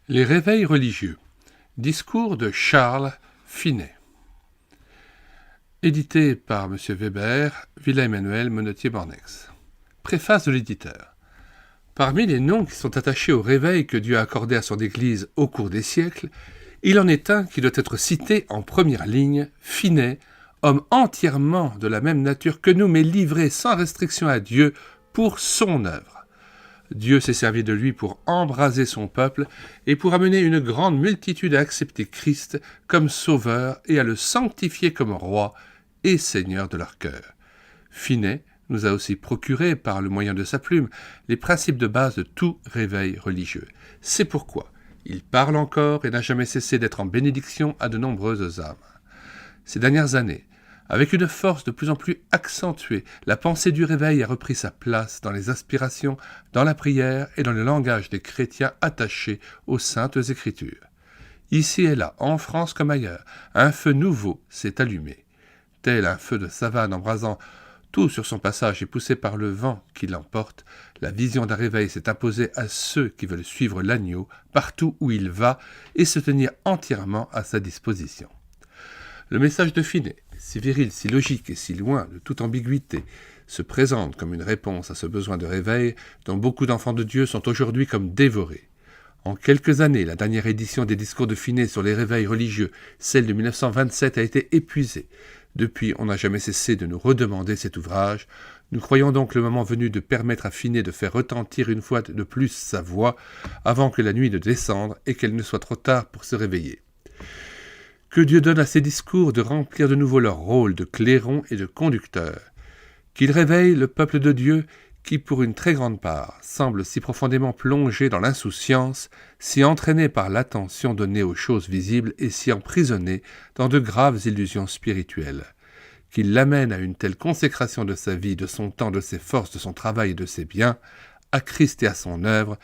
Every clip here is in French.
Les réveils religieux. Discours de Charles Finet. Édité par M. Weber, Villa Emmanuel, Monetier-Bornex. Préface de l'éditeur. Parmi les noms qui sont attachés au réveil que Dieu a accordé à son Église au cours des siècles, il en est un qui doit être cité en première ligne, Finet, homme entièrement de la même nature que nous, mais livré sans restriction à Dieu pour son œuvre. Dieu s'est servi de lui pour embraser son peuple et pour amener une grande multitude à accepter Christ comme sauveur et à le sanctifier comme roi et seigneur de leur cœur. Finet nous a aussi procuré, par le moyen de sa plume, les principes de base de tout réveil religieux. C'est pourquoi il parle encore et n'a jamais cessé d'être en bénédiction à de nombreuses âmes. Ces dernières années, avec une force de plus en plus accentuée, la pensée du réveil a repris sa place dans les aspirations, dans la prière et dans le langage des chrétiens attachés aux saintes Écritures. Ici et là, en France comme ailleurs, un feu nouveau s'est allumé. Tel un feu de savane embrasant tout sur son passage et poussé par le vent qui l'emporte, la vision d'un réveil s'est imposée à ceux qui veulent suivre l'agneau partout où il va et se tenir entièrement à sa disposition. Le message de Finet, si viril, si logique et si loin de toute ambiguïté, se présente comme une réponse à ce besoin de réveil dont beaucoup d'enfants de Dieu sont aujourd'hui comme dévorés. En quelques années, la dernière édition des discours de Finet sur les réveils religieux, celle de 1927, a été épuisée. Depuis, on n'a jamais cessé de nous redemander cet ouvrage. Nous croyons donc le moment venu de permettre à Finet de faire retentir une fois de plus sa voix avant que la nuit ne descende et qu'elle ne soit trop tard pour se réveiller. Que Dieu donne à ces discours de remplir de nouveau leur rôle de clairon et de conducteur. Qu'il réveille le peuple de Dieu qui, pour une très grande part, semble si profondément plongé dans l'insouciance, si entraîné par l'attention donnée aux choses visibles et si emprisonné dans de graves illusions spirituelles. Qu'il l'amène à une telle consécration de sa vie, de son temps, de ses forces, de son travail et de ses biens, à Christ et à son œuvre,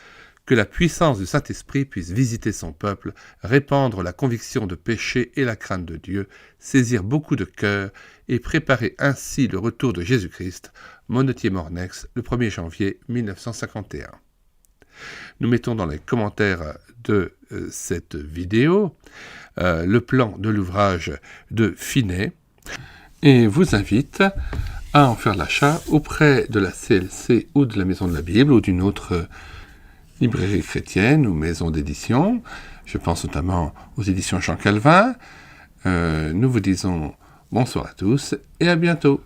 que la puissance du Saint-Esprit puisse visiter son peuple, répandre la conviction de péché et la crainte de Dieu, saisir beaucoup de cœurs et préparer ainsi le retour de Jésus-Christ, Monetier-Bornex, le 1er janvier 1951. Nous mettons dans les commentaires de cette vidéo le plan de l'ouvrage de Finet et vous invite à en faire l'achat auprès de la CLC ou de la Maison de la Bible ou d'une autre librairie chrétienne ou maison d'édition. Je pense notamment aux éditions Jean Calvin. Nous vous disons bonsoir à tous et à bientôt.